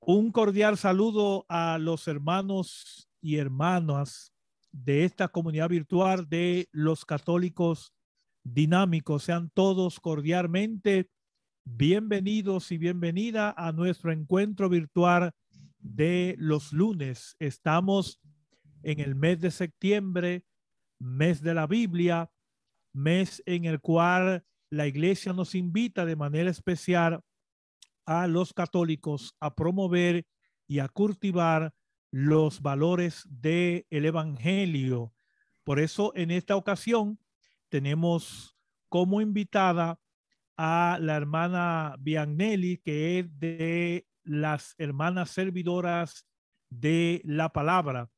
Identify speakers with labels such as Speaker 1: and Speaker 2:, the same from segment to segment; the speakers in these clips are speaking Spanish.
Speaker 1: Un cordial saludo a los hermanos y hermanas de esta comunidad virtual de los católicos dinámicos. Sean todos cordialmente bienvenidos y bienvenida a nuestro encuentro virtual de los lunes. Estamos en el mes de septiembre, mes de la Biblia, mes en el cual la iglesia nos invita de manera especial a los católicos a promover y a cultivar los valores del evangelio. Por eso en esta ocasión tenemos como invitada a la hermana Viannelli, que es de las hermanas servidoras de la palabra.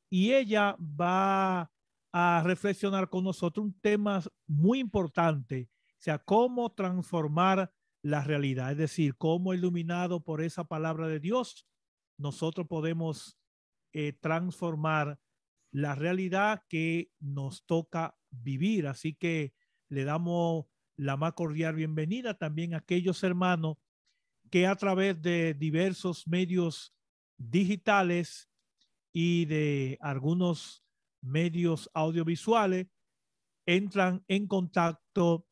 Speaker 1: Y ella va a reflexionar con nosotros un tema muy importante, o sea, cómo transformar la realidad, es decir, cómo iluminado por esa palabra de Dios, nosotros podemos transformar la realidad que nos toca vivir. Así que le damos la más cordial bienvenida también a aquellos hermanos que a través de diversos medios digitales y de algunos medios audiovisuales entran en contacto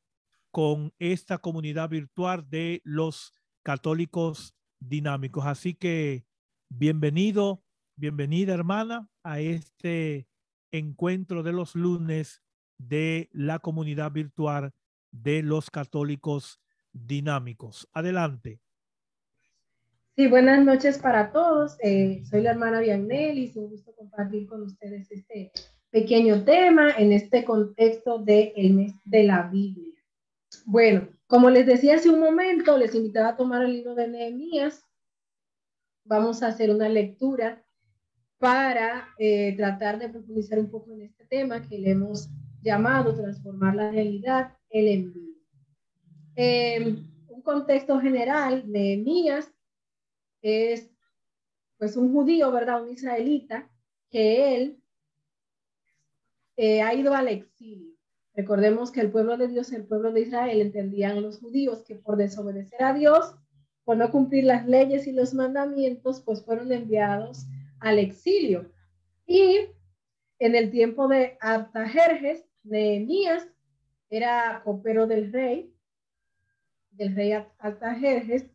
Speaker 1: con esta comunidad virtual de los católicos dinámicos. Así que bienvenido, bienvenida hermana a este encuentro de los lunes de la comunidad virtual de los católicos dinámicos. Adelante.
Speaker 2: Sí, buenas noches para todos. Soy la hermana Viannelli. Es un gusto compartir con ustedes este pequeño tema en este contexto del mes de la Biblia. Bueno, como les decía hace un momento, les invitaba a tomar el libro de Nehemías. Vamos a hacer una lectura para tratar de profundizar un poco en este tema que le hemos llamado transformar la realidad, el envío. Un contexto general, Nehemías es pues un judío, ¿verdad? Un israelita, que él ha ido al exilio. Recordemos que el pueblo de Dios, el pueblo de Israel, entendían los judíos que por desobedecer a Dios, por no cumplir las leyes y los mandamientos, pues fueron enviados al exilio. Y en el tiempo de Artajerjes, Nehemías era copero del rey Artajerjes,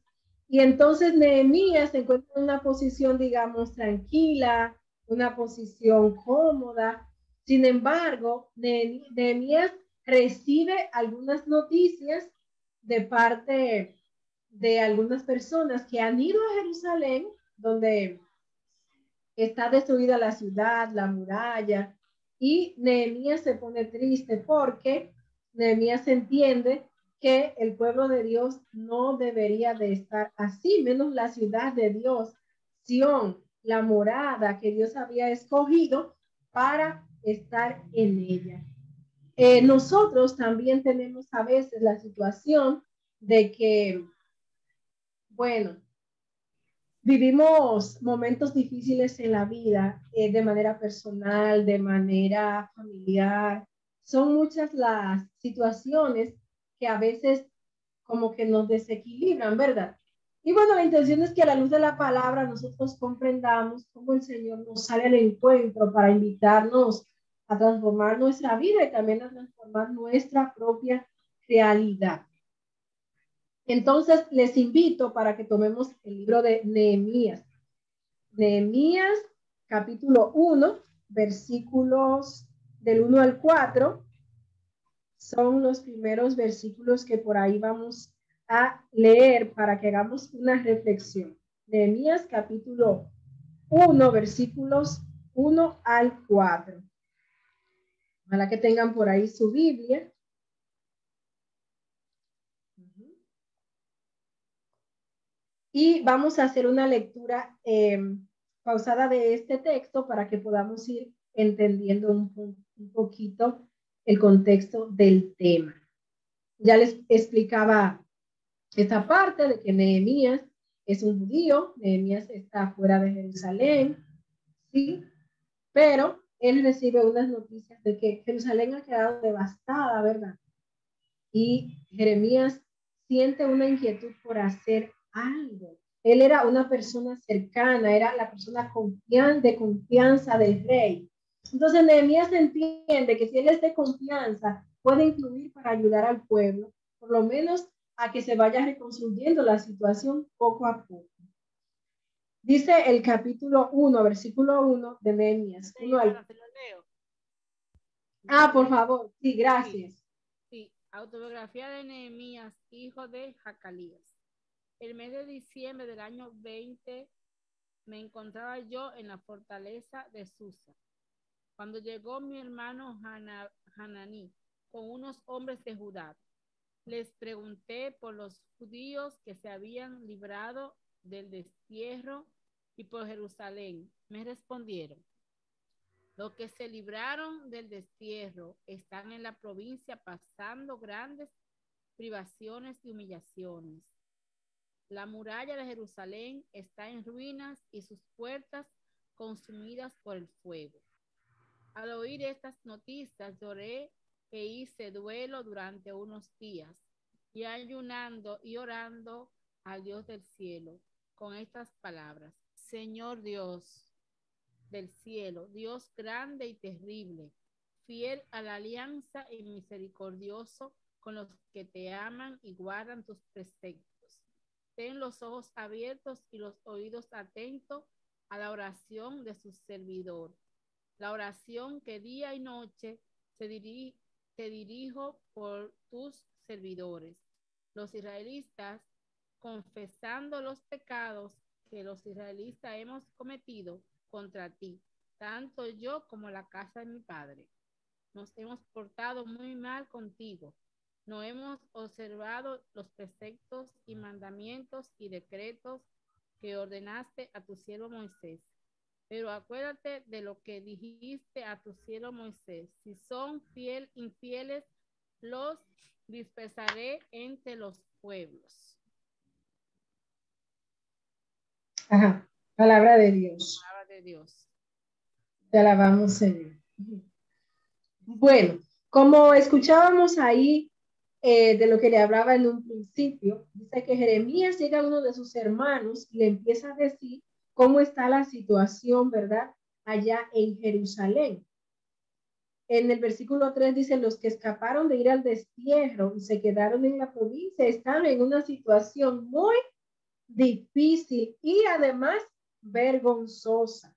Speaker 2: y entonces Nehemías se encuentra en una posición, digamos, tranquila, una posición cómoda. Sin embargo, Nehemías recibe algunas noticias de parte de algunas personas que han ido a Jerusalén, donde está destruida la ciudad, la muralla, y Nehemías se pone triste porque Nehemías entiende que el pueblo de Dios no debería de estar así, menos la ciudad de Dios, Sión, la morada que Dios había escogido para estar en ella. Nosotros también tenemos a veces la situación de que, bueno, vivimos momentos difíciles en la vida, de manera personal, de manera familiar. Son muchas las situaciones que a veces como que nos desequilibran, ¿verdad? Y bueno, la intención es que a la luz de la palabra nosotros comprendamos cómo el Señor nos sale al encuentro para invitarnos a transformar nuestra vida y también a transformar nuestra propia realidad. Entonces, les invito para que tomemos el libro de Nehemías. Nehemías, capítulo 1, versículos del 1 al 4. Son los primeros versículos que por ahí vamos a leer para que hagamos una reflexión. Nehemías, capítulo 1, versículos 1 al 4. Ojalá que tengan por ahí su Biblia. Y vamos a hacer una lectura pausada de este texto para que podamos ir entendiendo un poquito el contexto del tema. Ya les explicaba esta parte de que Nehemías es un judío, Nehemías está fuera de Jerusalén, ¿sí? Pero él recibe unas noticias de que Jerusalén ha quedado devastada, ¿verdad? Y Jeremías siente una inquietud por hacer algo. Él era una persona cercana, era la persona de confianza del rey. Entonces Nehemías entiende que si él es de confianza, puede influir para ayudar al pueblo, por lo menos a que se vaya reconstruyendo la situación poco a poco. Dice el capítulo 1, versículo 1 de Nehemías.
Speaker 3: Sí, Ivana, te lo leo.
Speaker 2: Por favor. Sí, gracias.
Speaker 3: Sí, autobiografía de Nehemías, hijo de Jacalías. El mes de diciembre del año 20 me encontraba yo en la fortaleza de Susa, cuando llegó mi hermano Hananí con unos hombres de Judá. Les pregunté por los judíos que se habían librado del destierro y por Jerusalén. Me respondieron: los que se libraron del destierro están en la provincia pasando grandes privaciones y humillaciones. La muralla de Jerusalén está en ruinas y sus puertas consumidas por el fuego. Al oír estas noticias lloré e hice duelo durante unos días, y ayunando y orando al Dios del cielo con estas palabras: Señor Dios del cielo, Dios grande y terrible, fiel a la alianza y misericordioso con los que te aman y guardan tus preceptos. Ten los ojos abiertos y los oídos atentos a la oración de su servidor, la oración que día y noche te dirijo por tus servidores, los israelitas, confesando los pecados que los israelitas hemos cometido contra ti, tanto yo como la casa de mi padre. Nos hemos portado muy mal contigo. No hemos observado los preceptos y mandamientos y decretos que ordenaste a tu siervo Moisés. Pero acuérdate de lo que dijiste a tu siervo Moisés. Si son infieles, los dispersaré entre los pueblos.
Speaker 2: Ajá, palabra de Dios.
Speaker 3: Palabra de Dios.
Speaker 2: Te alabamos, Señor. Bueno, como escuchábamos ahí de lo que le hablaba en un principio, dice que Jeremías llega a uno de sus hermanos y le empieza a decir cómo está la situación, ¿verdad? Allá en Jerusalén. En el versículo 3 dice: los que escaparon de ir al destierro y se quedaron en la provincia están en una situación muy difícil y además vergonzosa.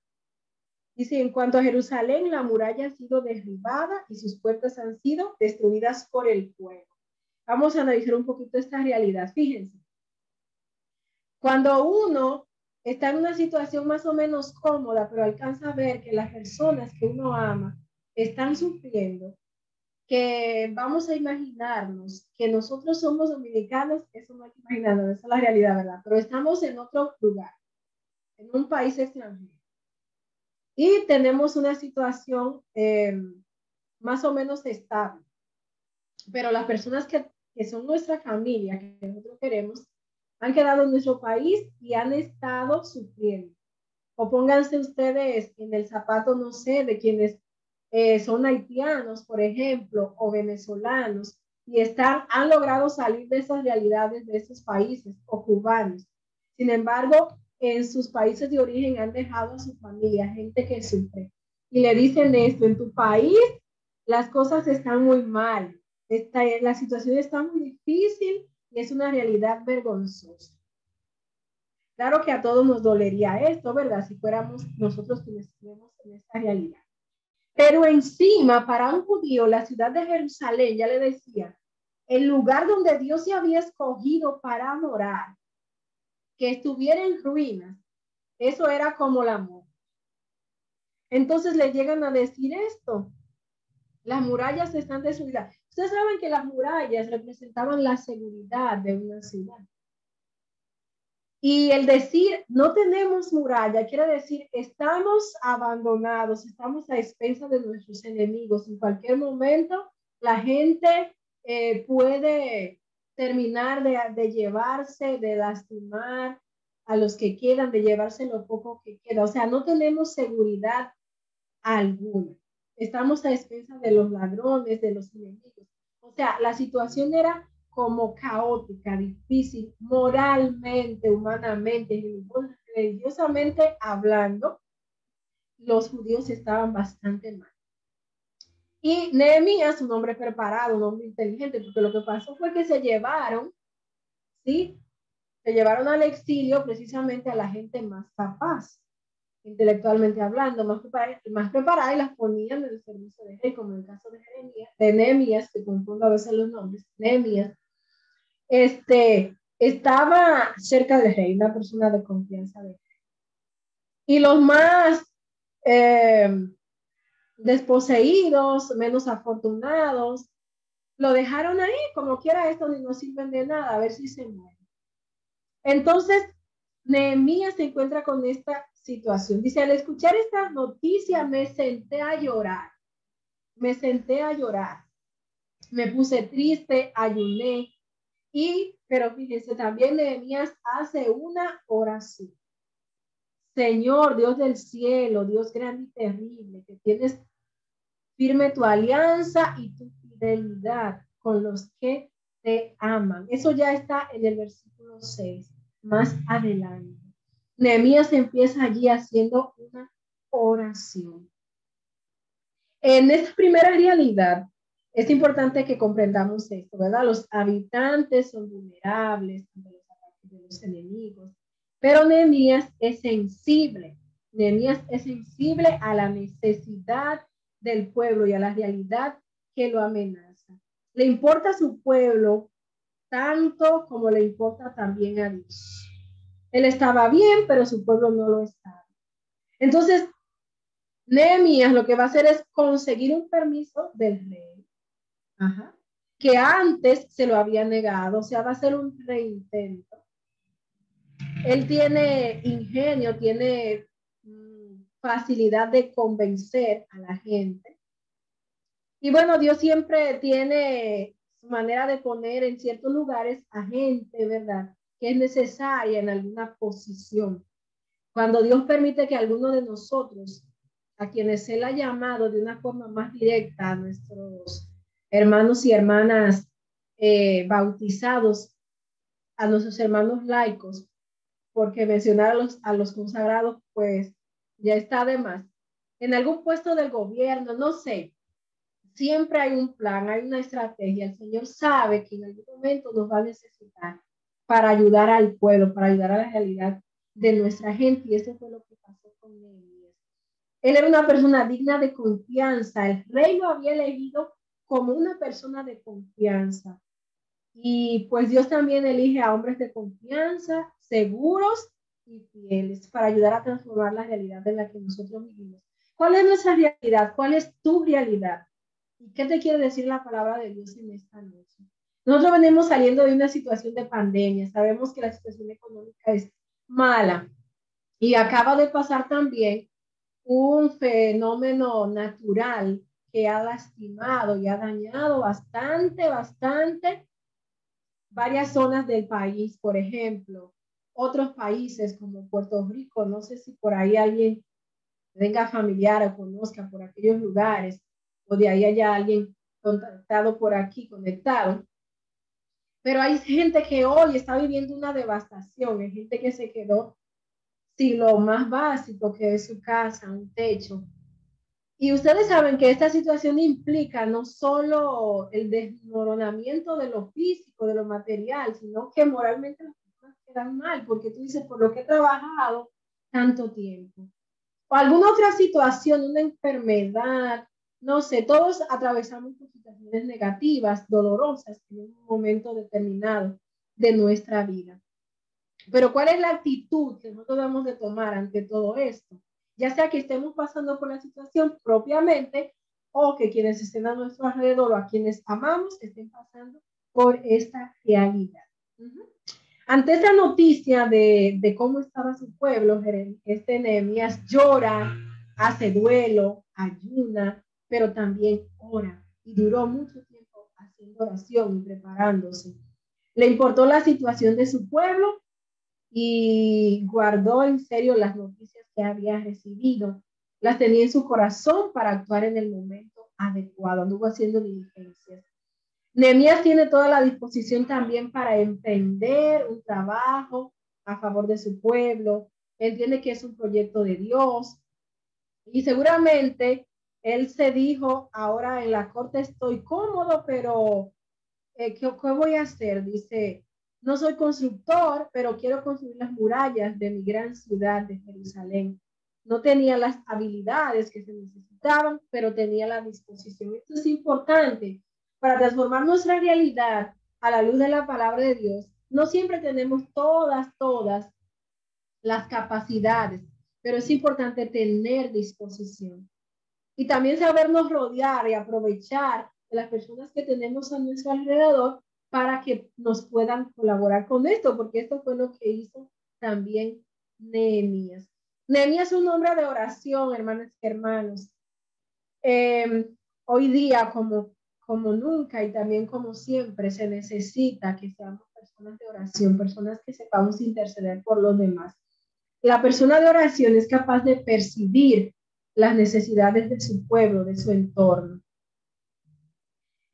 Speaker 2: Dice: en cuanto a Jerusalén, la muralla ha sido derribada y sus puertas han sido destruidas por el fuego. Vamos a analizar un poquito esta realidad. Fíjense, cuando uno está en una situación más o menos cómoda, pero alcanza a ver que las personas que uno ama están sufriendo, que vamos a imaginarnos que nosotros somos dominicanos, eso no hay que imaginarnos, esa es la realidad, ¿verdad? Pero estamos en otro lugar, en un país extranjero. Y tenemos una situación más o menos estable. Pero las personas que son nuestra familia, que nosotros queremos, han quedado en nuestro país y han estado sufriendo. O pónganse ustedes en el zapato, no sé, de quienes son haitianos, por ejemplo, o venezolanos, y han logrado salir de esas realidades de esos países, o cubanos. Sin embargo, en sus países de origen han dejado a su familia, gente que sufre. Y le dicen esto: en tu país las cosas están muy mal, la situación está muy difícil y es una realidad vergonzosa. Claro que a todos nos dolería esto, ¿verdad? Si fuéramos nosotros quienes estuvimos en esta realidad. Pero encima, para un judío, la ciudad de Jerusalén, ya le decía, el lugar donde Dios se había escogido para adorar, que estuviera en ruinas, eso era como la muerte. Entonces le llegan a decir esto: las murallas están destruidas. Ustedes saben que las murallas representaban la seguridad de una ciudad. Y el decir no tenemos muralla quiere decir estamos abandonados, estamos a expensas de nuestros enemigos. En cualquier momento la gente puede terminar de llevarse, de lastimar a los que quedan, de llevarse lo poco que queda. O sea, no tenemos seguridad alguna. Estamos a expensas de los ladrones, de los enemigos. O sea, la situación era como caótica, difícil, moralmente, humanamente, religiosamente hablando, los judíos estaban bastante mal. Y Nehemías, un hombre preparado, un hombre inteligente, porque lo que pasó fue que se llevaron, ¿sí? Se llevaron al exilio precisamente a la gente más capaz, intelectualmente hablando, más preparada, y las ponían en el servicio de rey, como en el caso de Nehemías, que confundo a veces los nombres. Nehemías estaba cerca del rey, una persona de confianza de rey. Y los más desposeídos, menos afortunados, lo dejaron ahí, como quiera, esto ni nos sirven de nada, a ver si se muere. Entonces, Nehemías se encuentra con esta situación. Dice, al escuchar esta noticia me senté a llorar. Me senté a llorar. Me puse triste, ayuné. Pero fíjense, también Nehemías hace una oración. Señor, Dios del cielo, Dios grande y terrible, que tienes firme tu alianza y tu fidelidad con los que te aman. Eso ya está en el versículo 6, más adelante. Nehemías empieza allí haciendo una oración. En esta primera realidad, es importante que comprendamos esto, ¿verdad? Los habitantes son vulnerables ante los ataques de los enemigos, pero Nehemías es sensible. Nehemías es sensible a la necesidad del pueblo y a la realidad que lo amenaza. Le importa a su pueblo tanto como le importa también a Dios. Él estaba bien, pero su pueblo no lo estaba. Entonces, Nehemías lo que va a hacer es conseguir un permiso del rey, que antes se lo había negado, o sea, va a ser un reintento. Él tiene ingenio, tiene facilidad de convencer a la gente. Y bueno, Dios siempre tiene su manera de poner en ciertos lugares a gente, ¿verdad?, que es necesaria en alguna posición. Cuando Dios permite que alguno de nosotros, a quienes Él ha llamado de una forma más directa, a nuestros hermanos y hermanas bautizados, a nuestros hermanos laicos, porque mencionar a los consagrados, pues ya está de más. En algún puesto del gobierno, no sé, siempre hay un plan, hay una estrategia. El Señor sabe que en algún momento nos va a necesitar para ayudar al pueblo, para ayudar a la realidad de nuestra gente, y eso fue lo que pasó con Nehemías. Él era una persona digna de confianza. El rey lo había elegido como una persona de confianza. Y pues Dios también elige a hombres de confianza, seguros y fieles para ayudar a transformar la realidad en la que nosotros vivimos. ¿Cuál es nuestra realidad? ¿Cuál es tu realidad? ¿Y qué te quiere decir la palabra de Dios en esta noche? Nosotros venimos saliendo de una situación de pandemia. Sabemos que la situación económica es mala. Y acaba de pasar también un fenómeno natural que ha lastimado y ha dañado bastante varias zonas del país. Por ejemplo, otros países como Puerto Rico, no sé si por ahí alguien venga familiar o conozca por aquellos lugares, o de ahí haya alguien contactado por aquí, conectado. Pero hay gente que hoy está viviendo una devastación, hay gente que se quedó sin lo más básico, que es su casa, un techo. Y ustedes saben que esta situación implica no solo el desmoronamiento de lo físico, de lo material, sino que moralmente las personas quedan mal, porque tú dices, por lo que he trabajado tanto tiempo. O alguna otra situación, una enfermedad, no sé, todos atravesamos por situaciones negativas, dolorosas en un momento determinado de nuestra vida. Pero ¿cuál es la actitud que nosotros debemos de tomar ante todo esto? Ya sea que estemos pasando por la situación propiamente o que quienes estén a nuestro alrededor o a quienes amamos estén pasando por esta realidad. Ante esta noticia de cómo estaba su pueblo, Nehemías llora, hace duelo, ayuna, pero también ora. Y duró mucho tiempo haciendo oración y preparándose. Le importó la situación de su pueblo y guardó en serio las noticias que había recibido. Las tenía en su corazón para actuar en el momento adecuado. Anduvo haciendo diligencias. Nehemías tiene toda la disposición también para emprender un trabajo a favor de su pueblo. Entiende que es un proyecto de Dios. Y seguramente él se dijo, ahora en la corte estoy cómodo, pero ¿qué voy a hacer? Dice, no soy constructor, pero quiero construir las murallas de mi gran ciudad de Jerusalén. No tenía las habilidades que se necesitaban, pero tenía la disposición. Esto es importante para transformar nuestra realidad a la luz de la palabra de Dios. No siempre tenemos todas las capacidades, pero es importante tener disposición. Y también sabernos rodear y aprovechar de las personas que tenemos a nuestro alrededor para que nos puedan colaborar con esto, porque esto fue lo que hizo también Nehemías. Nehemías es un hombre de oración, hermanas y hermanos. Hoy día, como nunca y también como siempre, se necesita que seamos personas de oración, personas que sepamos interceder por los demás. La persona de oración es capaz de percibir las necesidades de su pueblo, de su entorno.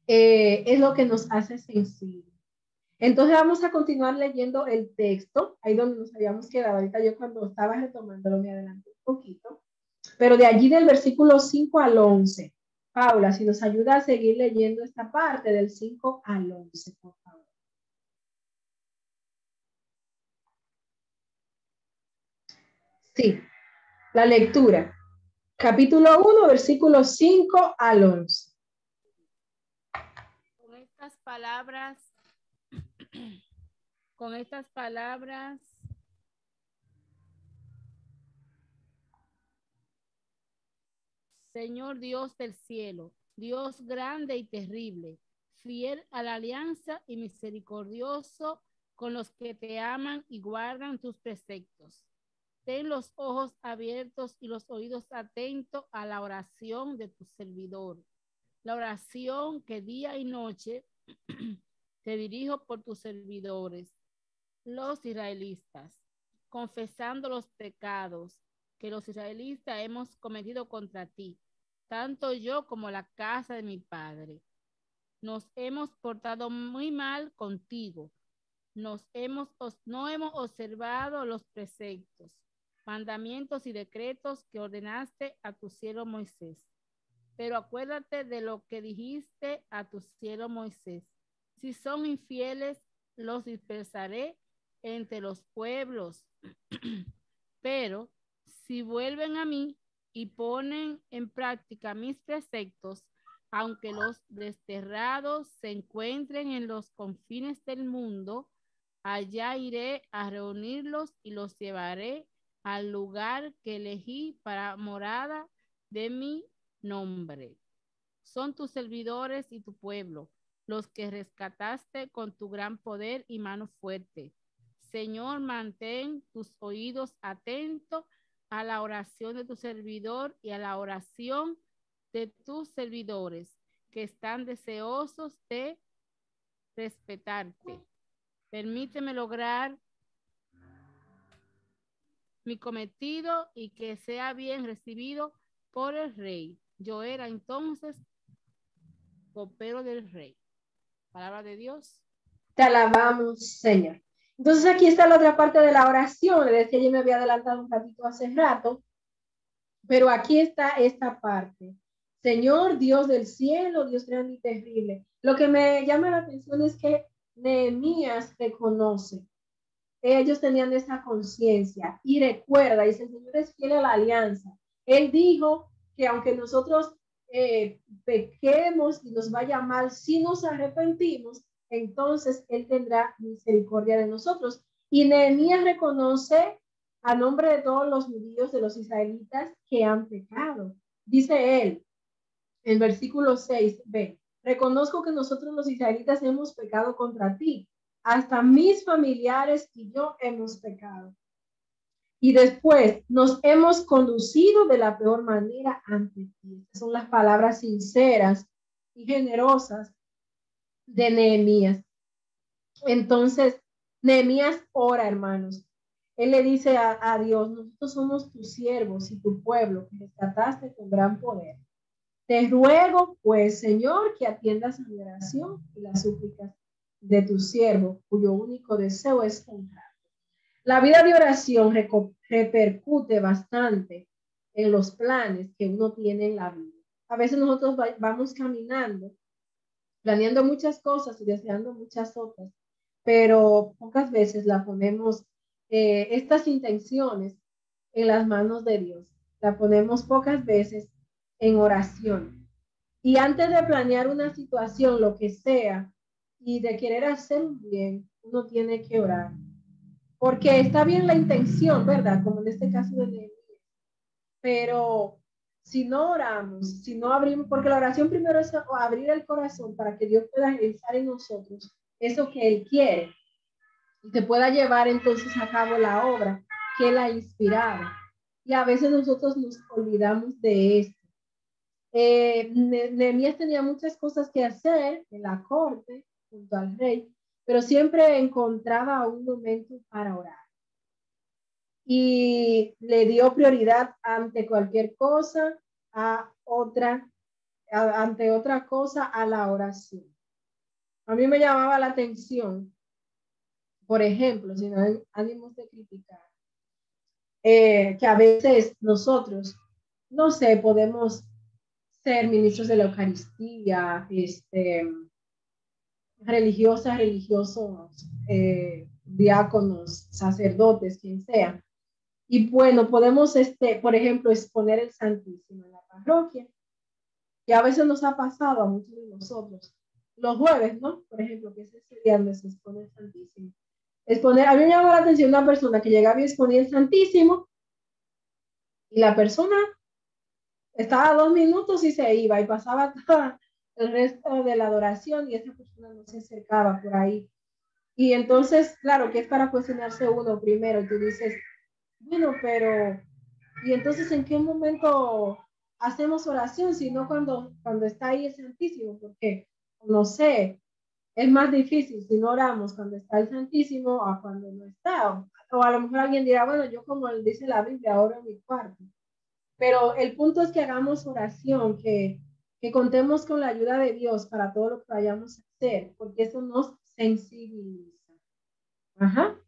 Speaker 2: Es lo que nos hace sensibles. Entonces vamos a continuar leyendo el texto, ahí donde nos habíamos quedado. Ahorita yo cuando estaba retomándolo me adelanté un poquito, pero de allí del versículo 5 al 11. Paula, si nos ayuda a seguir leyendo esta parte del 5 al 11, por favor. Sí, la lectura. Capítulo 1, versículos 5 al 11.
Speaker 3: Con estas palabras, con estas palabras, Señor Dios del cielo, Dios grande y terrible, fiel a la alianza y misericordioso con los que te aman y guardan tus preceptos. Ten los ojos abiertos y los oídos atentos a la oración de tu servidor, la oración que día y noche te dirijo por tus servidores, los israelitas, confesando los pecados que los israelitas hemos cometido contra ti, tanto yo como la casa de mi padre. Nos hemos portado muy mal contigo. No hemos observado los preceptos, mandamientos y decretos que ordenaste a tu siervo Moisés. Pero acuérdate de lo que dijiste a tu siervo Moisés. Si son infieles, los dispersaré entre los pueblos. Pero si vuelven a mí y ponen en práctica mis preceptos, aunque los desterrados se encuentren en los confines del mundo, allá iré a reunirlos y los llevaré al lugar que elegí para morada de mi nombre. Son tus servidores y tu pueblo, los que rescataste con tu gran poder y mano fuerte. Señor, mantén tus oídos atentos a la oración de tu servidor y a la oración de tus servidores, que están deseosos de respetarte. Permíteme lograr mi cometido y que sea bien recibido por el rey. Yo era entonces copero del rey. Palabra de Dios.
Speaker 2: Te alabamos, Señor. Entonces aquí está la otra parte de la oración. Le decía, yo me había adelantado un ratito hace rato, pero aquí está esta parte. Señor, Dios del cielo, Dios grande y terrible. Lo que me llama la atención es que Nehemías reconoce. Ellos tenían esa conciencia y recuerda, dice, el Señor es fiel a la alianza. Él dijo que aunque nosotros pequemos y nos vaya mal, si nos arrepentimos, entonces Él tendrá misericordia de nosotros. Y Nehemías reconoce a nombre de todos los judíos, de los israelitas que han pecado. Dice él, en versículo 6b, reconozco que nosotros los israelitas hemos pecado contra ti. Hasta mis familiares y yo hemos pecado. Y después nos hemos conducido de la peor manera ante ti. Estas son las palabras sinceras y generosas de Nehemías. Entonces, Nehemías ora, hermanos. Él le dice a Dios, nosotros somos tus siervos y tu pueblo que rescataste con gran poder. Te ruego, pues, Señor, que atiendas a mi oración y las súplicas de tu siervo, cuyo único deseo es honrar. La vida de oración repercute bastante en los planes que uno tiene en la vida. A veces nosotros vamos caminando, planeando muchas cosas y deseando muchas otras, pero pocas veces la ponemos, estas intenciones en las manos de Dios. La ponemos pocas veces en oración. Y antes de planear una situación, lo que sea, y de querer hacer un bien, uno tiene que orar. Porque está bien la intención, ¿verdad? Como en este caso de Nehemías. Pero si no oramos, si no abrimos, porque la oración primero es abrir el corazón para que Dios pueda realizar en nosotros eso que Él quiere y que pueda llevar entonces a cabo la obra que Él ha inspirado. Y a veces nosotros nos olvidamos de esto. Nehemías tenía muchas cosas que hacer en la corte junto al rey, pero siempre encontraba un momento para orar. Y le dio prioridad ante cualquier cosa ante otra cosa a la oración. A mí me llamaba la atención, por ejemplo, si no hay ánimos de criticar, que a veces nosotros, no sé, podemos ser ministros de la Eucaristía, religiosas, religiosos, diáconos, sacerdotes, quien sea. Y bueno, podemos, por ejemplo, exponer el Santísimo en la parroquia, que a veces nos ha pasado a muchos de nosotros. Los jueves, ¿no? Por ejemplo, que es ese día donde se expone el Santísimo. A mí me llamó la atención una persona que llegaba y exponía el Santísimo, y la persona estaba 2 minutos y se iba, y pasaba todo el resto de la adoración, y esa persona no se acercaba por ahí. Y entonces, claro, que es para cuestionarse uno primero, y tú dices, bueno, pero, ¿y entonces en qué momento hacemos oración? Si no cuando está ahí el Santísimo, porque, no sé, es más difícil si no oramos cuando está el Santísimo a cuando no está. O a lo mejor alguien dirá, bueno, yo como dice la Biblia, oro en mi cuarto. Pero el punto es que hagamos oración, que contemos con la ayuda de Dios para todo lo que vayamos a hacer, porque eso nos sensibiliza. Ajá.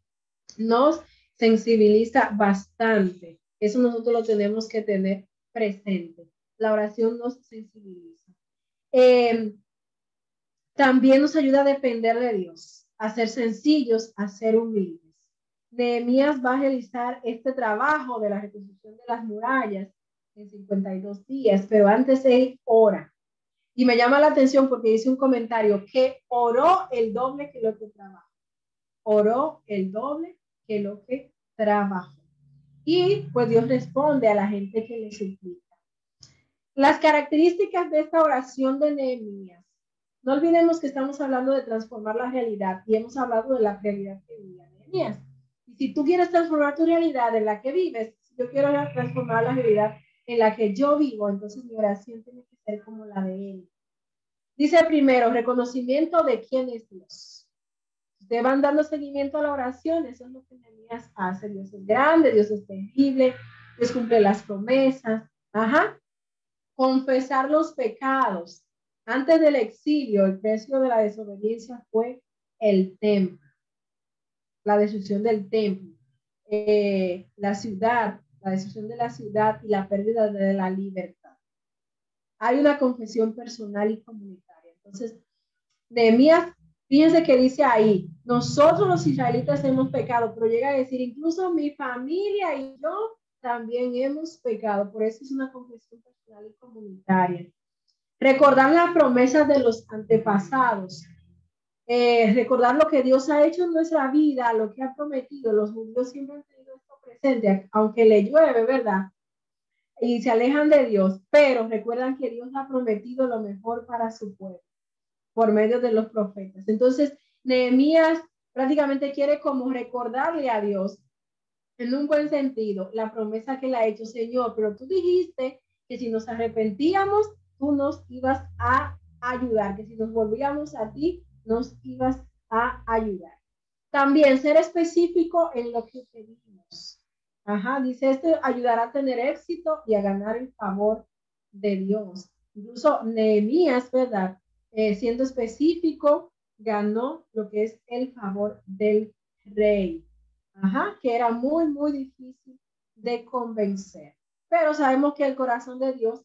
Speaker 2: Nos sensibiliza bastante. Eso nosotros lo tenemos que tener presente. La oración nos sensibiliza. También nos ayuda a depender de Dios, a ser sencillos, a ser humildes. Nehemías va a realizar este trabajo de la reconstrucción de las murallas en 52 días, pero antes él ora. Y me llama la atención porque dice un comentario que oró el doble que lo que trabajó. Oró el doble que lo que trabajó. Y pues Dios responde a la gente que le suplica. Las características de esta oración de Nehemías. No olvidemos que estamos hablando de transformar la realidad y hemos hablado de la realidad que vivía Nehemías. Y si tú quieres transformar tu realidad en la que vives, si yo quiero transformar la realidad en la que yo vivo, entonces mi oración tiene que ser como la de él. Dice primero, reconocimiento de quién es Dios. Ustedes van dando seguimiento a la oración, eso es lo que Nehemías hace. Dios es grande, Dios es terrible, Dios cumple las promesas. Ajá. Confesar los pecados. Antes del exilio, el precio de la desobediencia fue el templo, la destrucción del templo, la ciudad, la destrucción de la ciudad y la pérdida de la libertad. Hay una confesión personal y comunitaria. Entonces, Nehemías, fíjense que dice ahí, nosotros los israelitas hemos pecado, pero llega a decir, incluso mi familia y yo también hemos pecado. Por eso es una confesión personal y comunitaria. Recordar las promesas de los antepasados. Recordar lo que Dios ha hecho en nuestra vida, lo que ha prometido. Los judíos siempre han tenido esto presente, aunque le llueve, ¿verdad? Y se alejan de Dios, pero recuerdan que Dios ha prometido lo mejor para su pueblo por medio de los profetas. Entonces, Nehemías prácticamente quiere como recordarle a Dios, en un buen sentido, la promesa que le ha hecho, Señor, pero tú dijiste que si nos arrepentíamos, tú nos ibas a ayudar, que si nos volvíamos a ti, nos ibas a ayudar. También ser específico en lo que pedimos. Ajá, dice esto ayudará a tener éxito y a ganar el favor de Dios. Incluso Nehemías, ¿verdad? Siendo específico, ganó lo que es el favor del rey. Ajá, que era muy, muy difícil de convencer. Pero sabemos que el corazón de Dios,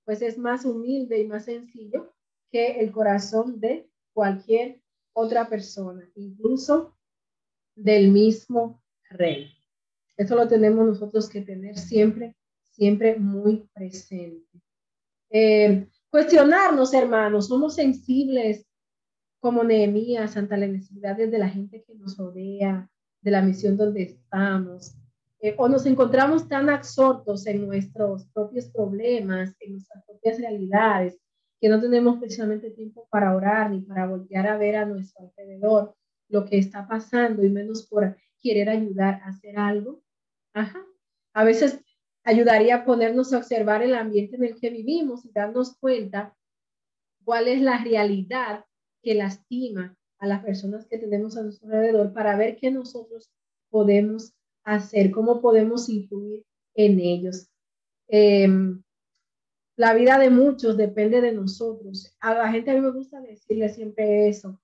Speaker 2: pues es más humilde y más sencillo que el corazón de cualquier otra persona, incluso del mismo rey. Eso lo tenemos nosotros que tener siempre, siempre muy presente. Cuestionarnos, hermanos, somos sensibles como Nehemías ante las necesidades de la gente que nos rodea, de la misión donde estamos, o nos encontramos tan absortos en nuestros propios problemas, en nuestras propias realidades, que no tenemos precisamente tiempo para orar ni para voltear a ver a nuestro alrededor lo que está pasando y menos por querer ayudar a hacer algo. Ajá. A veces ayudaría a ponernos a observar el ambiente en el que vivimos y darnos cuenta cuál es la realidad que lastima a las personas que tenemos a nuestro alrededor para ver qué nosotros podemos hacer, cómo podemos influir en ellos. Eh, la vida de muchos depende de nosotros. A la gente, a mí me gusta decirle siempre eso.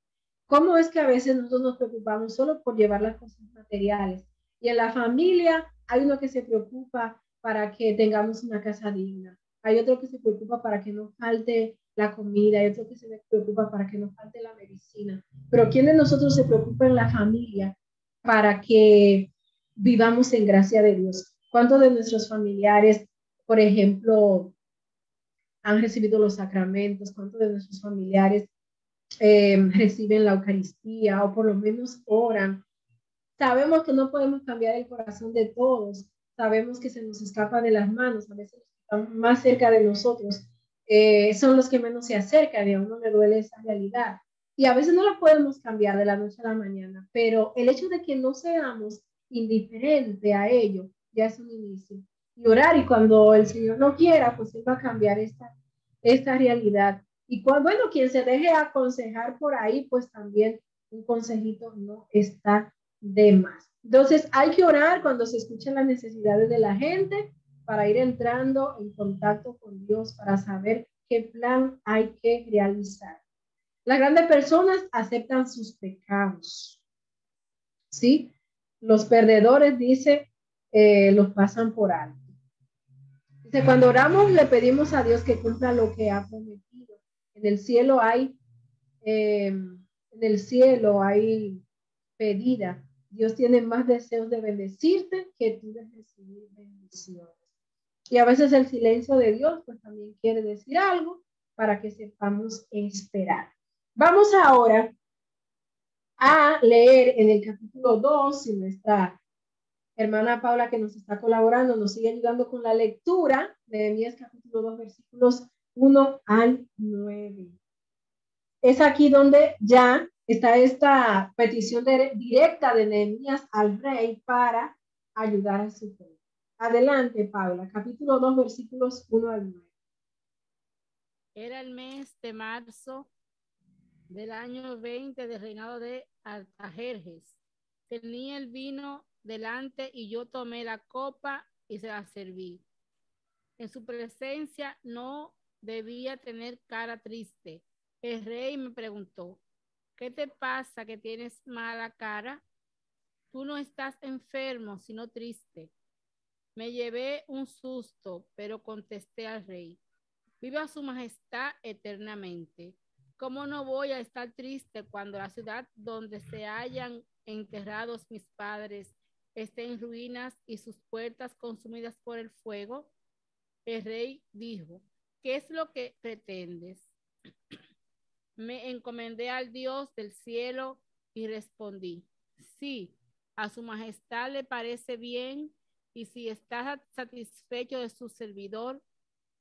Speaker 2: ¿Cómo es que a veces nosotros nos preocupamos solo por llevar las cosas materiales? Y en la familia hay uno que se preocupa para que tengamos una casa digna. Hay otro que se preocupa para que no falte la comida. Hay otro que se preocupa para que no falte la medicina. Pero ¿quién de nosotros se preocupa en la familia para que vivamos en gracia de Dios? ¿Cuántos de nuestros familiares, por ejemplo, han recibido los sacramentos? ¿Cuántos de nuestros familiares reciben la Eucaristía o por lo menos oran? Sabemos que no podemos cambiar el corazón de todos, sabemos que se nos escapa de las manos, a veces están más cerca de nosotros, son los que menos se acercan y a uno le duele esa realidad. Y a veces no la podemos cambiar de la noche a la mañana, pero el hecho de que no seamos indiferentes a ello ya es un inicio. Y orar, y cuando el Señor no quiera, pues Él va a cambiar esta realidad. Y bueno, quien se deje aconsejar por ahí, pues también un consejito no está de más. Entonces hay que orar cuando se escuchan las necesidades de la gente para ir entrando en contacto con Dios, para saber qué plan hay que realizar. Las grandes personas aceptan sus pecados, ¿sí? Los perdedores, dice, los pasan por alto. Dice, cuando oramos le pedimos a Dios que cumpla lo que ha prometido. En el cielo hay pedida. Dios tiene más deseos de bendecirte que tú de recibir bendiciones. Y a veces el silencio de Dios pues también quiere decir algo para que sepamos esperar. Vamos ahora a leer en el capítulo 2, y nuestra hermana Paula, que nos está colaborando, nos sigue ayudando con la lectura de Nehemías capítulo 2, versículos 1 al 9. Es aquí donde ya está esta petición directa de Nehemías al rey para ayudar a su pueblo. Adelante, Paula, capítulo 2, versículos 1 al 9.
Speaker 3: Era el mes de marzo del año 20 del reinado de Artajerjes. Tenía el vino delante y yo tomé la copa y se la serví. En su presencia no debía tener cara triste. El rey me preguntó, ¿qué te pasa que tienes mala cara? Tú no estás enfermo, sino triste. Me llevé un susto, pero contesté al rey, viva su majestad eternamente. ¿Cómo no voy a estar triste cuando la ciudad donde se hallan enterrados mis padres esté en ruinas y sus puertas consumidas por el fuego? El rey dijo, ¿qué es lo que pretendes? Me encomendé al Dios del cielo y respondí, sí, a su majestad le parece bien y si está satisfecho de su servidor,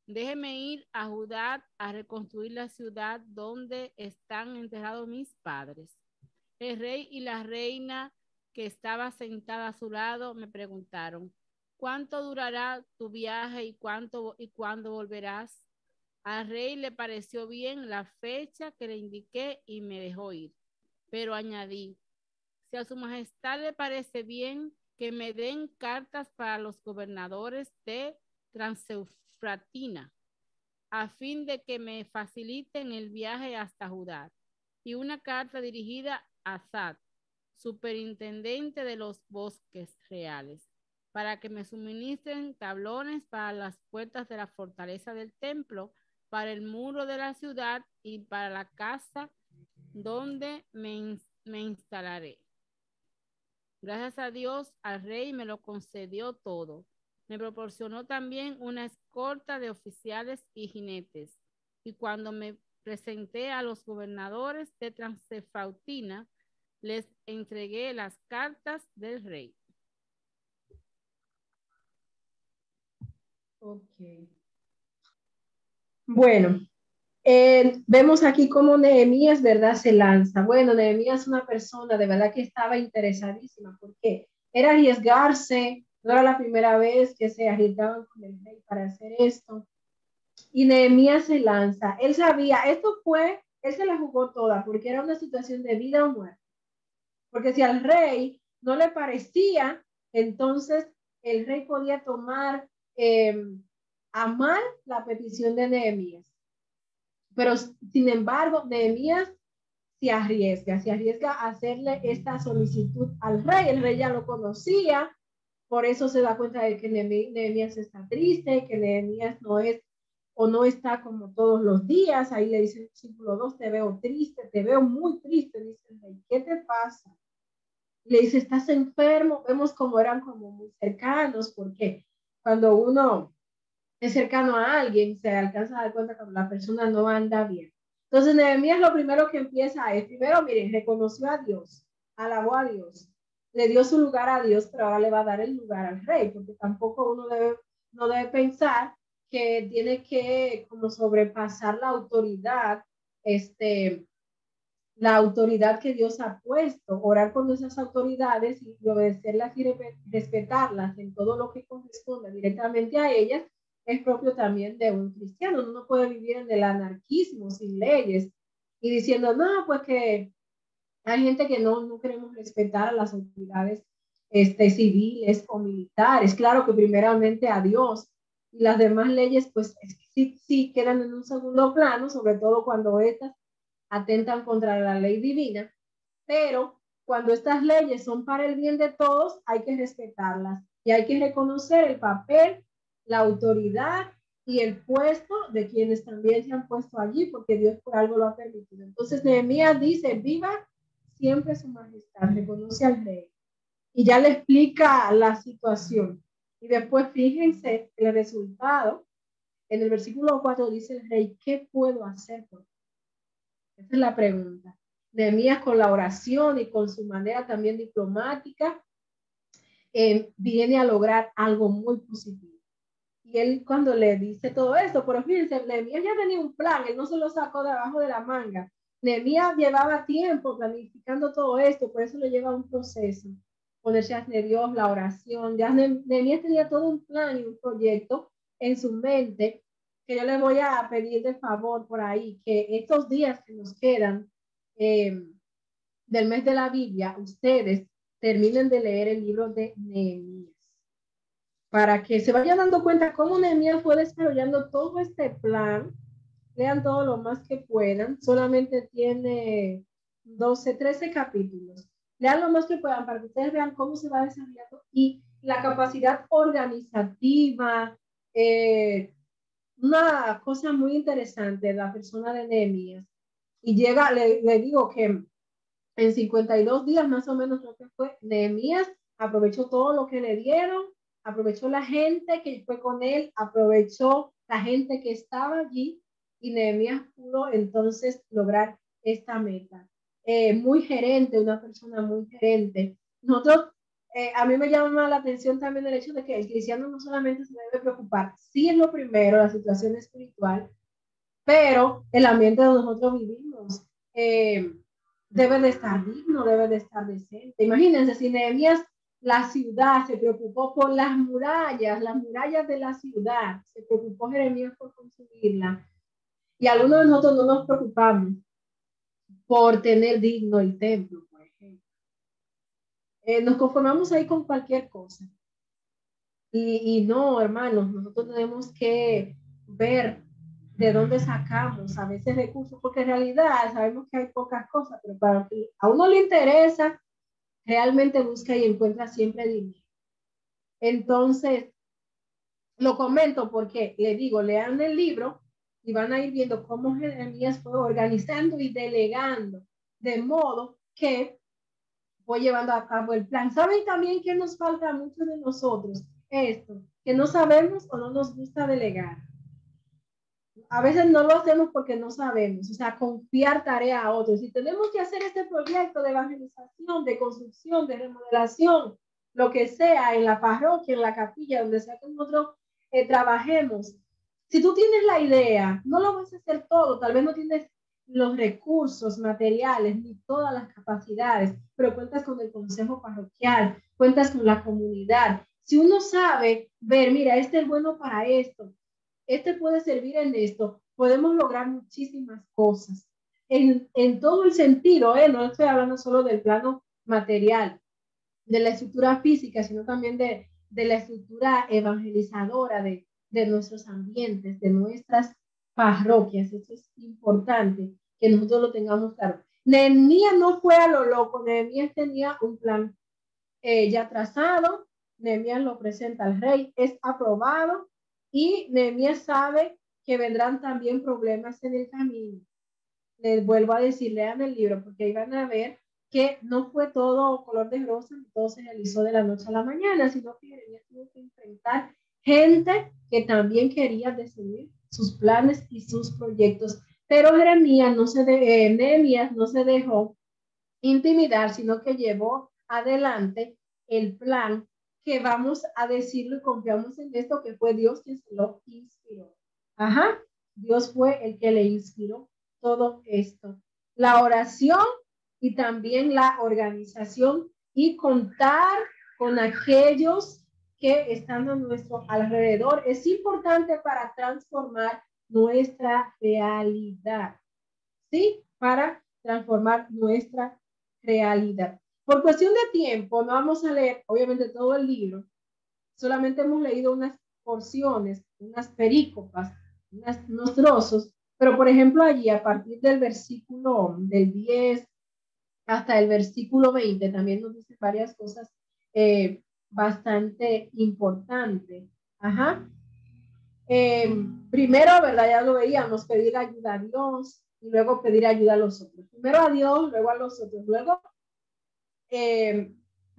Speaker 3: déjeme ir a Judá a reconstruir la ciudad donde están enterrados mis padres. El rey y la reina que estaba sentada a su lado me preguntaron, ¿cuánto durará tu viaje y cuándo volverás? Al rey le pareció bien la fecha que le indiqué y me dejó ir. Pero añadí, si a su majestad le parece bien que me den cartas para los gobernadores de Transeufratina, a fin de que me faciliten el viaje hasta Judá, y una carta dirigida a Asad, superintendente de los bosques reales, para que me suministren tablones para las puertas de la fortaleza del templo, para el muro de la ciudad y para la casa donde me instalaré. Gracias a Dios, al rey me lo concedió todo. Me proporcionó también una escolta de oficiales y jinetes. Y cuando me presenté a los gobernadores de Transefautina, les entregué las cartas del rey.
Speaker 2: Ok. Bueno, vemos aquí cómo Nehemías, ¿verdad? Se lanza. Bueno, Nehemías es una persona de verdad que estaba interesadísima porque era arriesgarse, no era la primera vez que se arriesgaban con el rey para hacer esto. Y Nehemías se lanza. Él sabía, él se la jugó toda porque era una situación de vida o muerte. Porque si al rey no le parecía, entonces el rey podía tomar a mal la petición de Nehemías. Pero sin embargo, Nehemías se arriesga a hacerle esta solicitud al rey. El rey ya lo conocía, por eso se da cuenta de que Nehemías está triste, que Nehemías no es o no está como todos los días. Ahí le dice el versículo 2, te veo triste, te veo muy triste, dice el rey. ¿Qué te pasa? Le dice, ¿estás enfermo? Vemos como eran como muy cercanos, porque cuando uno es cercano a alguien, se alcanza a dar cuenta cuando la persona no anda bien. Entonces, Nehemías lo primero que empieza es, primero, miren, reconoció a Dios, alabó a Dios, le dio su lugar a Dios, pero ahora le va a dar el lugar al rey, porque tampoco uno no debe pensar que tiene que como sobrepasar la autoridad que Dios ha puesto, orar por nuestras autoridades y obedecerlas y respetarlas en todo lo que corresponde directamente a ellas, es propio también de un cristiano. Uno no puede vivir en el anarquismo sin leyes y diciendo, no, pues que hay gente que no queremos respetar a las autoridades civiles o militares. Claro que primeramente a Dios, y las demás leyes pues sí quedan en un segundo plano, sobre todo cuando estas atentan contra la ley divina, pero cuando estas leyes son para el bien de todos, hay que respetarlas y hay que reconocer el papel, la autoridad y el puesto de quienes también se han puesto allí, porque Dios por algo lo ha permitido. Entonces Nehemías dice, viva siempre su majestad, reconoce al rey y ya le explica la situación. Y después fíjense el resultado. En el versículo 4 dice el rey, ¿qué puedo hacer por ti? Esa es la pregunta. Nehemías con la oración y con su manera también diplomática viene a lograr algo muy positivo. Y él cuando le dice todo esto, pero fíjense, Nehemías ya tenía un plan, él no se lo sacó de abajo de la manga. Nehemías llevaba tiempo planificando todo esto, por eso le lleva un proceso. Ponerse ante Dios, la oración. Ya Nehemías tenía todo un plan y un proyecto en su mente que yo les voy a pedir de favor por ahí, que estos días que nos quedan del mes de la Biblia, ustedes terminen de leer el libro de Nehemías, para que se vayan dando cuenta cómo Nehemías fue desarrollando todo este plan. Lean todo lo más que puedan, solamente tiene 12, 13 capítulos. Lean lo más que puedan para que ustedes vean cómo se va desarrollando y la capacidad organizativa, una cosa muy interesante, la persona de Nehemías. Y llega, le digo que en 52 días más o menos creo que fue, Nehemías aprovechó todo lo que le dieron, aprovechó la gente que fue con él, aprovechó la gente que estaba allí y Nehemías pudo entonces lograr esta meta. Muy gerente, una persona muy gerente. Nosotros, a mí me llama la atención también el hecho de que el cristiano no solamente se debe preocupar, sí es lo primero, la situación espiritual, pero el ambiente donde nosotros vivimos debe de estar digno, debe de estar decente. Imagínense, si Nehemías, la ciudad, se preocupó por las murallas de la ciudad, se preocupó Jeremías por construirla, y algunos de nosotros no nos preocupamos por tener digno el templo, por ejemplo. Nos conformamos ahí con cualquier cosa. Y no, hermanos, nosotros tenemos que ver de dónde sacamos a veces recursos, porque en realidad sabemos que hay pocas cosas, pero para lo que a uno le interesa, realmente busca y encuentra siempre dinero. Entonces, lo comento porque le digo, lean el libro y van a ir viendo cómo Jeremías fue organizando y delegando, de modo que fue llevando a cabo el plan. ¿Saben también que nos falta a muchos de nosotros? Esto, que no sabemos o no nos gusta delegar. A veces no lo hacemos porque no sabemos, o sea, confiar tarea a otros. Si tenemos que hacer este proyecto de evangelización, de construcción, de remodelación, lo que sea, en la parroquia, en la capilla, donde sea que nosotros trabajemos. Si tú tienes la idea, no lo vas a hacer todo, tal vez no tienes los recursos materiales ni todas las capacidades, pero cuentas con el consejo parroquial, cuentas con la comunidad. Si uno sabe ver, mira, este es bueno para esto, este puede servir en esto, podemos lograr muchísimas cosas. En todo el sentido, no estoy hablando solo del plano material, de la estructura física, sino también de la estructura evangelizadora de nuestros ambientes, de nuestras parroquias. Eso es importante que nosotros lo tengamos claro. Nehemías no fue a lo loco, Nehemías tenía un plan ya trazado, Nehemías lo presenta al rey, es aprobado y Nehemías sabe que vendrán también problemas en el camino. Les vuelvo a decir, lean el libro porque ahí van a ver que no fue todo color de rosa, todo se realizó de la noche a la mañana, sino que Jeremías tuvo que enfrentar gente que también quería decidir sus planes y sus proyectos. Pero Nehemías no se dejó intimidar, sino que llevó adelante el plan que vamos a decirlo y confiamos en esto, que fue Dios quien se lo inspiró. Ajá, Dios fue el que le inspiró todo esto. La oración y también la organización y contar con aquellos que están a nuestro alrededor es importante para transformar nuestra realidad, ¿sí? Para transformar nuestra realidad. Por cuestión de tiempo, no vamos a leer, obviamente, todo el libro, solamente hemos leído unas porciones, unas perícopas, unos trozos, pero por ejemplo allí a partir del versículo del 10 hasta el versículo 20 también nos dice varias cosas bastante importantes. Ajá. Primero, ¿verdad? Ya lo veíamos, pedir ayuda a Dios y luego pedir ayuda a los otros. Primero a Dios, luego a los otros, luego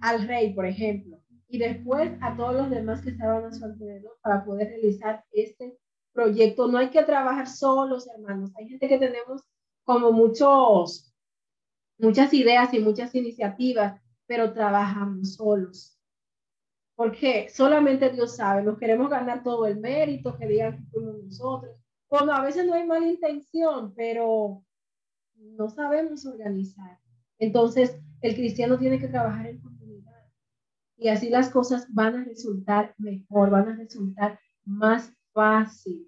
Speaker 2: al rey, por ejemplo, y después a todos los demás que estaban a su alrededor para poder realizar este proyecto. No hay que trabajar solos, hermanos. Hay gente que tenemos como muchas ideas y muchas iniciativas, pero trabajamos solos. Porque solamente Dios sabe, nos queremos ganar todo el mérito, que digan que fuimos nosotros. Bueno, a veces no hay mala intención, pero no sabemos organizar. Entonces, el cristiano tiene que trabajar en comunidad. Y así las cosas van a resultar mejor, van a resultar más fácil.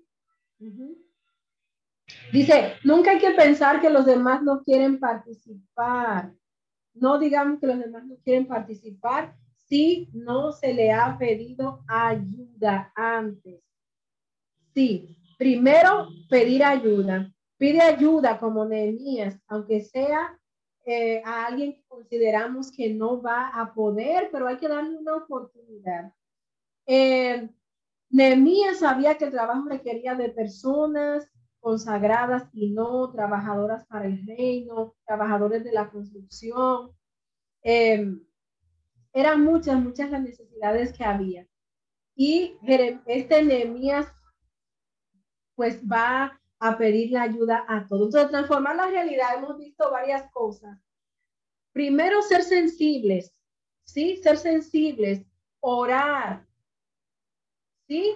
Speaker 2: Dice, nunca hay que pensar que los demás no quieren participar. No digamos que los demás no quieren participar si no se le ha pedido ayuda antes. Sí, primero pedir ayuda. Pide ayuda como Nehemías, aunque sea a alguien que consideramos que no va a poder, pero hay que darle una oportunidad. Nehemías sabía que el trabajo requería de personas consagradas y no trabajadoras para el reino, trabajadores de la construcción. Eran muchas las necesidades que había. Y Nehemías pues va a pedirle ayuda a todos. Entonces, transformar la realidad, hemos visto varias cosas. Primero, ser sensibles, ¿sí? Ser sensibles, orar, ¿sí?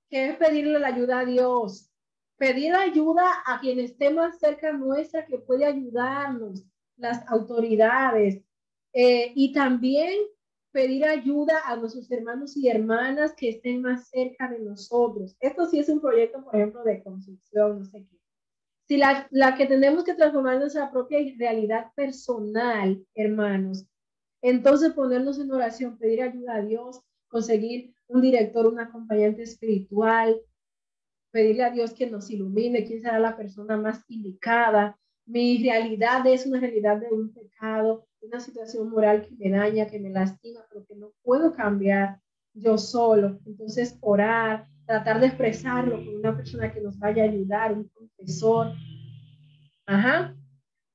Speaker 2: Que es pedirle la ayuda a Dios. Pedir ayuda a quien esté más cerca nuestra, que puede ayudarnos, las autoridades. Y también pedir ayuda a nuestros hermanos y hermanas que estén más cerca de nosotros. Esto sí es un proyecto, por ejemplo, de construcción, no sé qué. Si la que tenemos que transformar en nuestra propia realidad personal, hermanos, entonces ponernos en oración, pedir ayuda a Dios, conseguir un director, un acompañante espiritual, pedirle a Dios que nos ilumine, quién será la persona más indicada. Mi realidad es una realidad de un pecado, una situación moral que me daña, que me lastima, pero que no puedo cambiar yo solo. Entonces, orar, tratar de expresarlo con una persona que nos vaya a ayudar, un profesor. Ajá.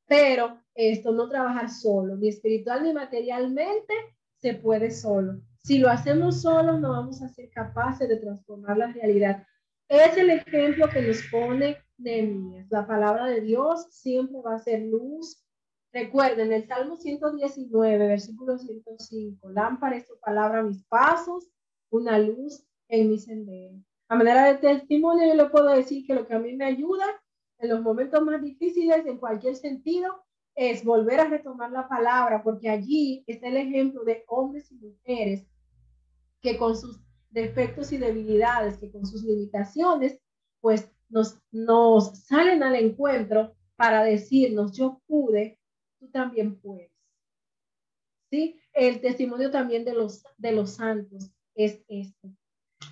Speaker 2: Pero esto no trabajar solo, ni espiritual ni materialmente, se puede solo. Si lo hacemos solo, no vamos a ser capaces de transformar la realidad. Es el ejemplo que nos pone Nehemías. La palabra de Dios siempre va a ser luz. Recuerden, el Salmo 119, versículo 105, lámpara es tu palabra a mis pasos, una luz en mi sendero. A manera de testimonio, yo le puedo decir que lo que a mí me ayuda en los momentos más difíciles, en cualquier sentido, es volver a retomar la palabra, porque allí está el ejemplo de hombres y mujeres que con sus defectos y debilidades, que con sus limitaciones, pues nos salen al encuentro para decirnos, yo pude, tú también puedes. ¿Sí? El testimonio también de los santos es esto.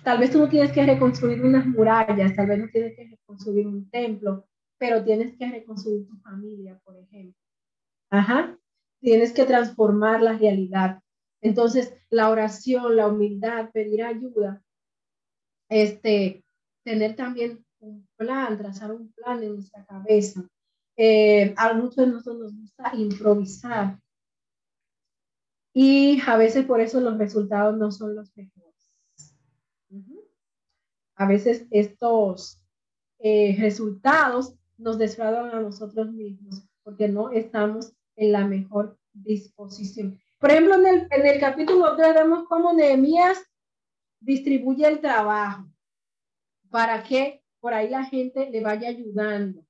Speaker 2: Tal vez tú no tienes que reconstruir unas murallas, tal vez no tienes que reconstruir un templo, pero tienes que reconstruir tu familia, por ejemplo. Ajá. Tienes que transformar la realidad. Entonces, la oración, la humildad, pedir ayuda, tener también un plan, trazar un plan en nuestra cabeza. A muchos de nosotros nos gusta improvisar y a veces por eso los resultados no son los mejores. A veces estos resultados nos defraudan a nosotros mismos porque no estamos en la mejor disposición. Por ejemplo, en el capítulo 3 vemos cómo Nehemías distribuye el trabajo para que por ahí la gente le vaya ayudando.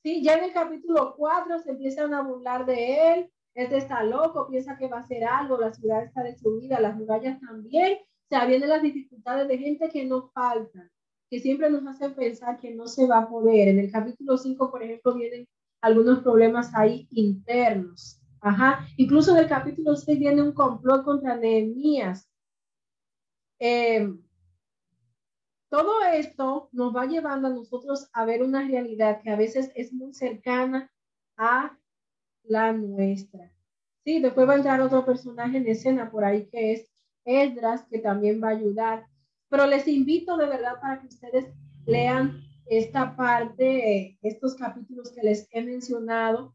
Speaker 2: Sí, ya en el capítulo 4 se empiezan a burlar de él. Este está loco, piensa que va a hacer algo, la ciudad está destruida, las murallas también. O sea, vienen las dificultades de gente que no faltan, que siempre nos hacen pensar que no se va a poder. En el capítulo 5, por ejemplo, vienen algunos problemas ahí internos. Ajá. Incluso en el capítulo 6 viene un complot contra Nehemías. Todo esto nos va llevando a nosotros a ver una realidad que a veces es muy cercana a la nuestra. Sí, después va a entrar otro personaje en escena por ahí que es Esdras, que también va a ayudar. Pero les invito de verdad para que ustedes lean esta parte, estos capítulos que les he mencionado.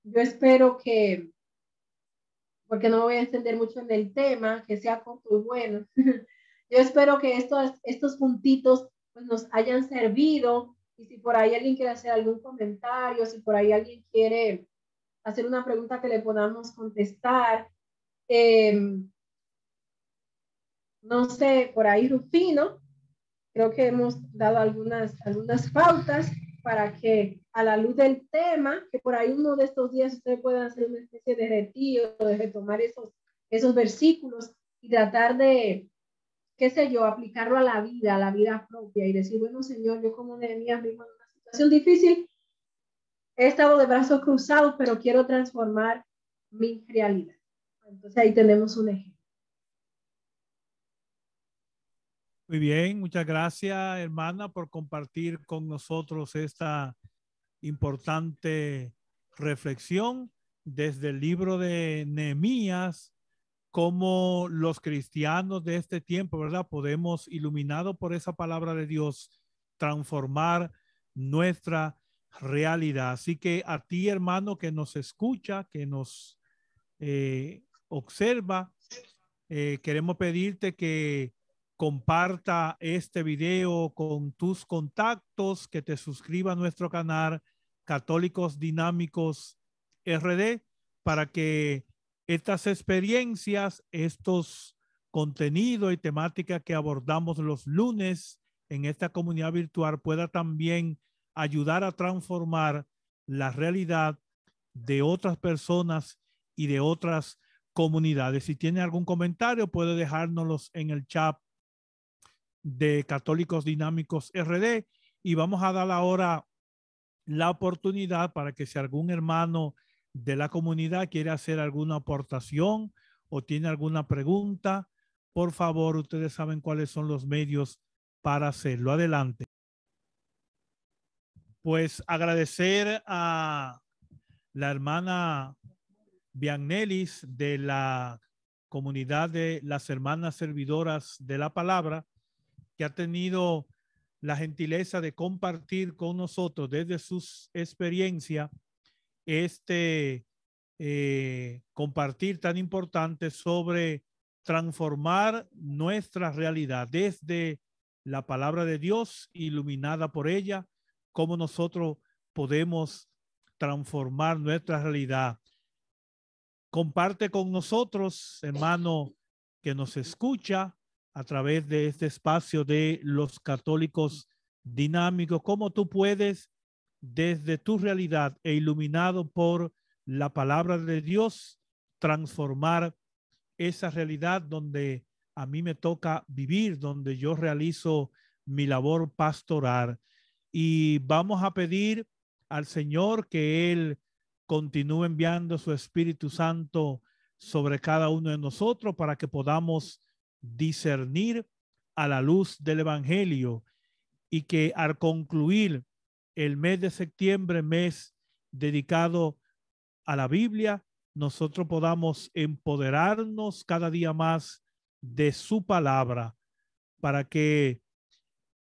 Speaker 2: Yo espero que, porque no me voy a extender mucho en el tema, que sea corto y bueno. Yo espero que estos puntitos pues, nos hayan servido y si por ahí alguien quiere hacer algún comentario, si por ahí alguien quiere hacer una pregunta que le podamos contestar. No sé, por ahí Rufino, creo que hemos dado algunas pautas para que a la luz del tema, que por ahí uno de estos días ustedes puedan hacer una especie de retiro, de retomar esos versículos y tratar de, qué sé yo, aplicarlo a la vida propia y decir, bueno, Señor, yo como Nehemías vivo en una situación difícil, he estado de brazos cruzados, pero quiero transformar mi realidad. Entonces ahí tenemos un ejemplo.
Speaker 1: Muy bien, muchas gracias, hermana, por compartir con nosotros esta importante reflexión desde el libro de Nehemías, cómo los cristianos de este tiempo, ¿verdad? Podemos, iluminados por esa palabra de Dios, transformar nuestra realidad. Así que a ti, hermano, que nos escucha, que nos observa, queremos pedirte que comparta este video con tus contactos, que te suscriba a nuestro canal Católicos Dinámicos RD para que estas experiencias, estos contenidos y temáticas que abordamos los lunes en esta comunidad virtual pueda también ayudar a transformar la realidad de otras personas y de otras comunidades. Si tiene algún comentario, puede dejárnoslos en el chat de Católicos Dinámicos RD y vamos a dar ahora la oportunidad para que si algún hermano de la comunidad quiere hacer alguna aportación o tiene alguna pregunta, por favor, ustedes saben cuáles son los medios para hacerlo. Adelante. Pues agradecer a la hermana Bianelis de la comunidad de las hermanas servidoras de la palabra, que ha tenido la gentileza de compartir con nosotros desde sus experiencias compartir tan importante sobre transformar nuestra realidad desde la palabra de Dios, iluminada por ella, cómo nosotros podemos transformar nuestra realidad. Comparte con nosotros, hermano, que nos escucha a través de este espacio de los católicos dinámicos, cómo tú puedes, desde tu realidad e iluminado por la palabra de Dios, transformar esa realidad donde a mí me toca vivir, donde yo realizo mi labor pastoral. Y vamos a pedir al Señor que Él continúe enviando su Espíritu Santo sobre cada uno de nosotros para que podamos discernir a la luz del Evangelio, y que al concluir el mes de septiembre, mes dedicado a la Biblia, nosotros podamos empoderarnos cada día más de su palabra, para que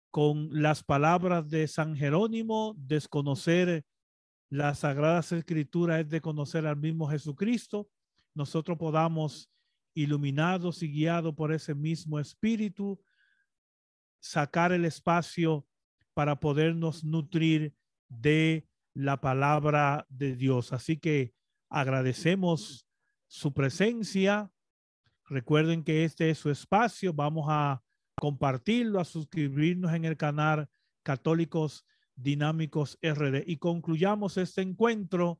Speaker 1: con las palabras de San Jerónimo, desconocer las Sagradas Escrituras es de conocer al mismo Jesucristo, nosotros podamos, iluminados y guiados por ese mismo Espíritu, sacar el espacio para podernos nutrir de la palabra de Dios. Así que agradecemos su presencia. Recuerden que este es su espacio. Vamos a compartirlo, a suscribirnos en el canal Católicos Dinámicos RD. Y concluyamos este encuentro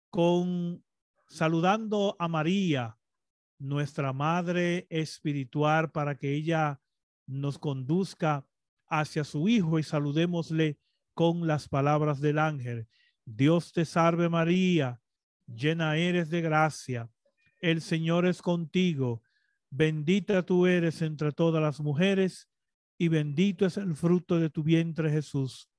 Speaker 1: con saludando a María, nuestra Madre Espiritual, para que ella nos conduzca hacia su Hijo, y saludémosle con las palabras del ángel. Dios te salve María, llena eres de gracia, el Señor es contigo, bendita tú eres entre todas las mujeres, y bendito es el fruto de tu vientre Jesús.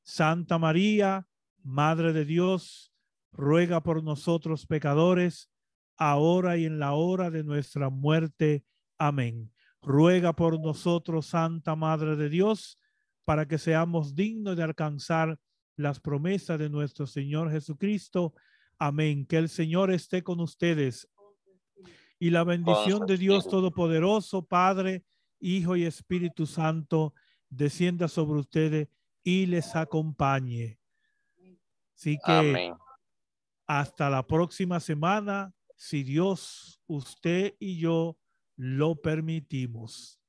Speaker 1: Santa María, Madre de Dios, ruega por nosotros pecadores, ahora y en la hora de nuestra muerte. Amén. Ruega por nosotros, Santa Madre de Dios, para que seamos dignos de alcanzar las promesas de nuestro Señor Jesucristo. Amén. Que el Señor esté con ustedes, y la bendición de Dios Todopoderoso, Padre, Hijo y Espíritu Santo, descienda sobre ustedes y les acompañe. Así que
Speaker 4: Amén.
Speaker 1: hasta la próxima semana, si Dios, usted y yo lo permitimos.